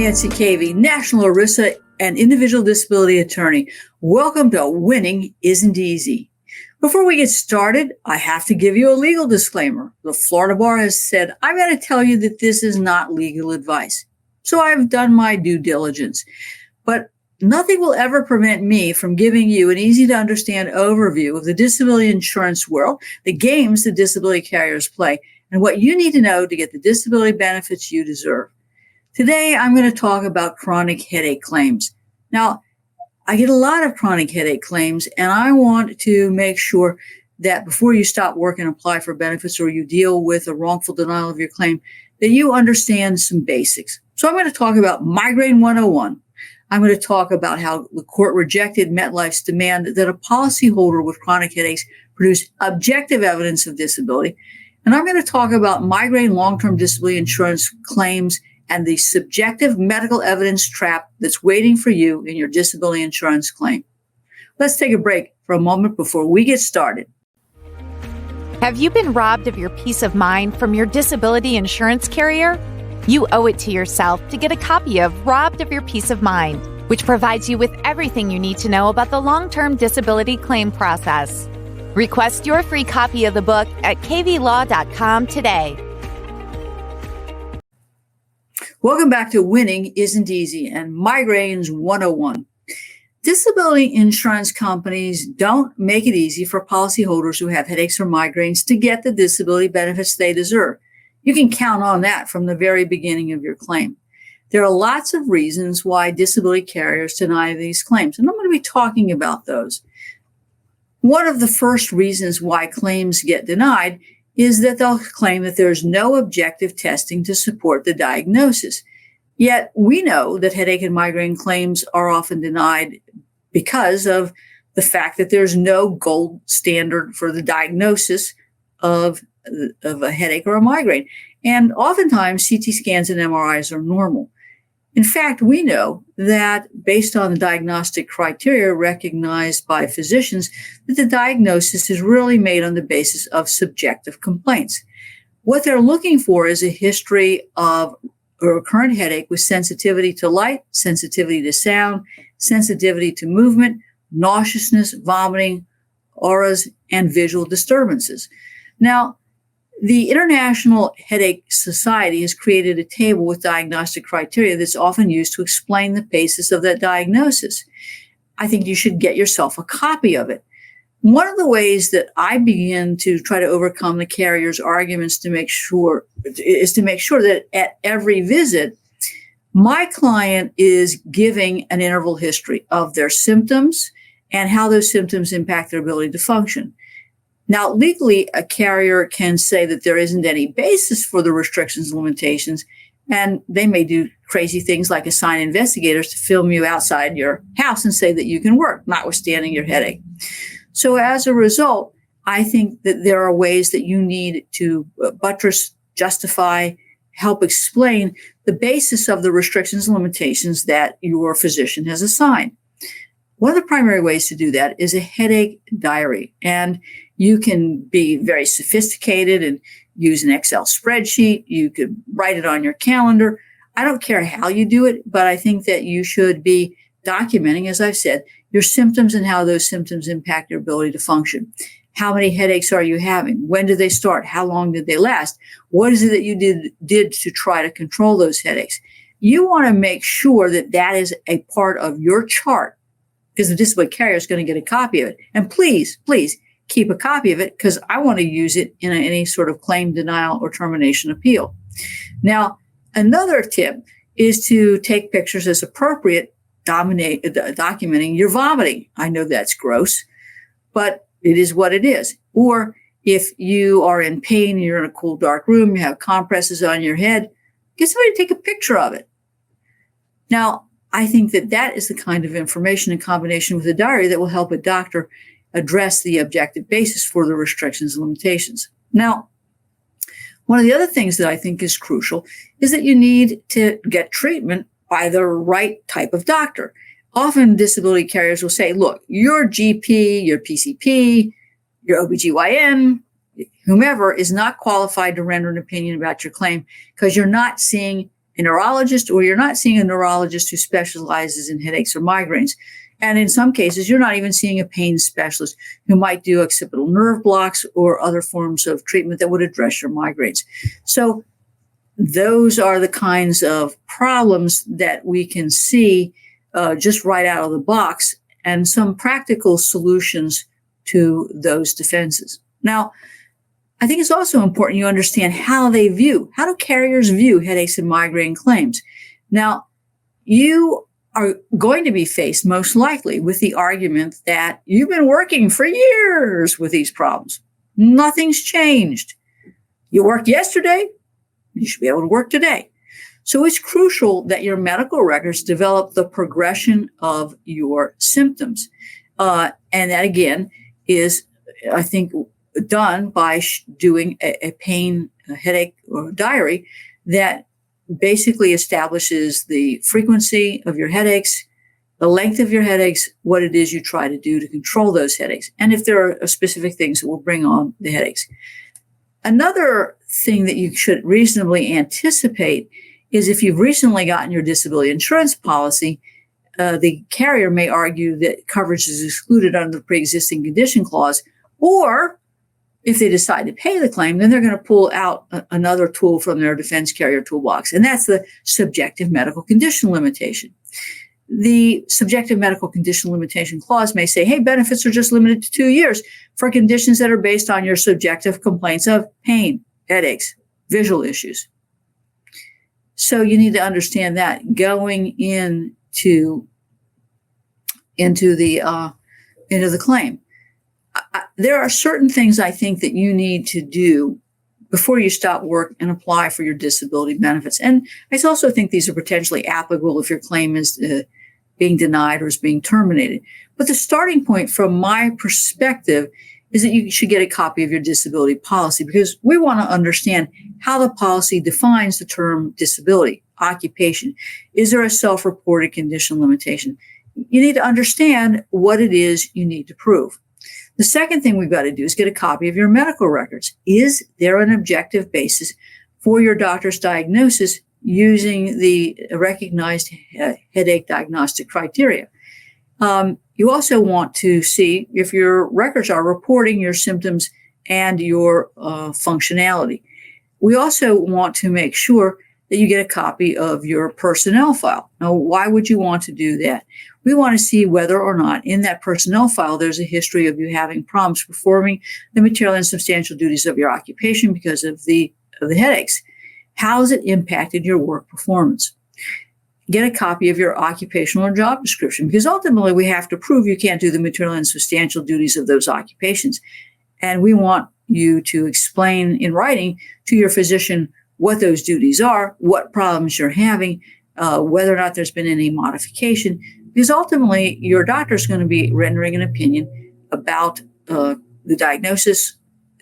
Nancy Cavey, National ERISA and Individual Disability Attorney. Welcome to Winning Isn't Easy. Before we get started, I have to give you a legal disclaimer. The Florida Bar has said, I've got to tell you that this is not legal advice. So I've done my due diligence. But nothing will ever prevent me from giving you an easy-to-understand overview of the disability insurance world, the games the disability carriers play, and what you need to know to get the disability benefits you deserve. Today, I'm going to talk about chronic headache claims. Now, I get a lot of chronic headache claims, and I want to make sure that before you stop work and apply for benefits or you deal with a wrongful denial of your claim, that you understand some basics. So I'm going to talk about Migraine 101. I'm going to talk about how the court rejected MetLife's demand that a policyholder with chronic headaches produce objective evidence of disability. And I'm going to talk about migraine long-term disability insurance claims and the subjective medical evidence trap that's waiting for you in your disability insurance claim. Let's take a break for a moment before we get started. Have you been robbed of your peace of mind from your disability insurance carrier? You owe it to yourself to get a copy of Robbed of Your Peace of Mind, which provides you with everything you need to know about the long-term disability claim process. Request your free copy of the book at kvlaw.com today. Welcome back to Winning Isn't Easy and Migraines 101. Disability insurance companies don't make it easy for policyholders who have headaches or migraines to get the disability benefits they deserve. You can count on that from the very beginning of your claim. There are lots of reasons why disability carriers deny these claims, and I'm going to be talking about those. One of the first reasons why claims get denied is that they'll claim that there's no objective testing to support the diagnosis. Yet we know that headache and migraine claims are often denied because of the fact that there's no gold standard for the diagnosis of a headache or a migraine. And oftentimes CT scans and MRIs are normal. In fact, we know that based on the diagnostic criteria recognized by physicians, that the diagnosis is really made on the basis of subjective complaints. What they're looking for is a history of a recurrent headache with sensitivity to light, sensitivity to sound, sensitivity to movement, nauseousness, vomiting, auras, and visual disturbances. Now, the International Headache Society has created a table with diagnostic criteria that's often used to explain the basis of that diagnosis. I think you should get yourself a copy of it. One of the ways that I begin to try to overcome the carrier's arguments is to make sure that at every visit, my client is giving an interval history of their symptoms and how those symptoms impact their ability to function. Now, legally, a carrier can say that there isn't any basis for the restrictions and limitations, and they may do crazy things like assign investigators to film you outside your house and say that you can work, notwithstanding your headache. So as a result, I think that there are ways that you need to buttress, justify, help explain the basis of the restrictions and limitations that your physician has assigned. One of the primary ways to do that is a headache diary. And you can be very sophisticated and use an Excel spreadsheet. You could write it on your calendar. I don't care how you do it, but I think that you should be documenting, as I've said, your symptoms and how those symptoms impact your ability to function. How many headaches are you having? When did they start? How long did they last? What is it that you did to try to control those headaches? You want to make sure that that is a part of your chart, because the disability carrier is going to get a copy of it. And please keep a copy of it, because I want to use it in any sort of claim denial or termination appeal. Now, another tip is to take pictures as appropriate, documenting your vomiting. I know that's gross, but it is what it is. Or if you are in pain, you're in a cool, dark room, you have compresses on your head, get somebody to take a picture of it. Now, I think that that is the kind of information in combination with a diary that will help a doctor address the objective basis for the restrictions and limitations. Now, one of the other things that I think is crucial is that you need to get treatment by the right type of doctor. Often disability carriers will say, look, your GP, your PCP, your OBGYN, whomever is not qualified to render an opinion about your claim because you're not seeing a neurologist, or you're not seeing a neurologist who specializes in headaches or migraines. And in some cases, you're not even seeing a pain specialist who might do occipital nerve blocks or other forms of treatment that would address your migraines. So those are the kinds of problems that we can see just right out of the box, and some practical solutions to those defenses. Now, I think it's also important you understand how do carriers view headaches and migraine claims. Now, you are going to be faced most likely with the argument that you've been working for years with these problems. Nothing's changed. You worked yesterday, you should be able to work today. So it's crucial that your medical records develop the progression of your symptoms. And that, again, is, I think, done by doing a headache or diary that basically establishes the frequency of your headaches, the length of your headaches, what it is you try to do to control those headaches, and if there are specific things that will bring on the headaches. Another thing that you should reasonably anticipate is if you've recently gotten your disability insurance policy, the carrier may argue that coverage is excluded under the pre-existing condition clause, or if they decide to pay the claim, then they're going to pull out another tool from their defense carrier toolbox, and that's the subjective medical condition limitation. The subjective medical condition limitation clause may say, hey, benefits are just limited to 2 years for conditions that are based on your subjective complaints of pain, headaches, visual issues. So you need to understand that going into the claim. There are certain things I think that you need to do before you stop work and apply for your disability benefits. And I also think these are potentially applicable if your claim is being denied or is being terminated. But the starting point from my perspective is that you should get a copy of your disability policy, because we want to understand how the policy defines the term disability, occupation. Is there a self-reported condition limitation? You need to understand what it is you need to prove. The second thing we've got to do is get a copy of your medical records. Is there an objective basis for your doctor's diagnosis using the recognized headache diagnostic criteria? You also want to see if your records are reporting your symptoms and your functionality. We also want to make sure that you get a copy of your personnel file. Now, why would you want to do that? We want to see whether or not in that personnel file there's a history of you having problems performing the material and substantial duties of your occupation because of the headaches. How has it impacted your work performance? Get a copy of your occupational or job description, because ultimately we have to prove you can't do the material and substantial duties of those occupations. And we want you to explain in writing to your physician what those duties are, what problems you're having, whether or not there's been any modification, because ultimately your doctor is going to be rendering an opinion about the diagnosis,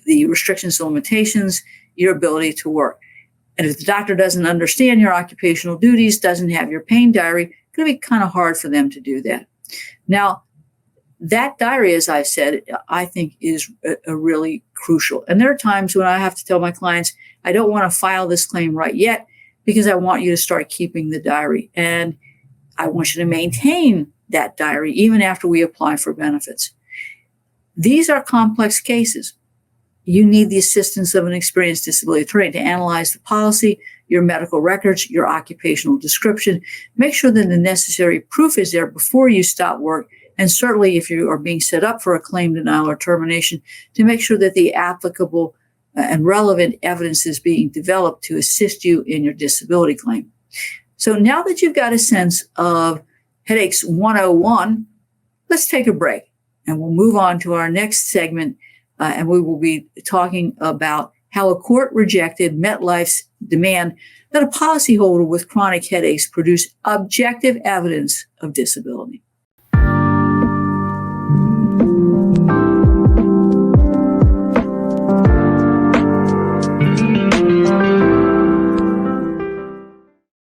the restrictions and limitations, your ability to work. And if the doctor doesn't understand your occupational duties, doesn't have your pain diary, it's going to be kind of hard for them to do that. Now, that diary, as I said, I think is a really crucial. And there are times when I have to tell my clients, I don't want to file this claim right yet because I want you to start keeping the diary. And I want you to maintain that diary even after we apply for benefits. These are complex cases. You need the assistance of an experienced disability attorney to analyze the policy, your medical records, your occupational description. Make sure that the necessary proof is there before you stop work. And certainly if you are being set up for a claim denial or termination, to make sure that the applicable and relevant evidence is being developed to assist you in your disability claim. So now that you've got a sense of Headaches 101, let's take a break and we'll move on to our next segment. And we will be talking about how a court rejected MetLife's demand that a policyholder with chronic headaches produce objective evidence of disability.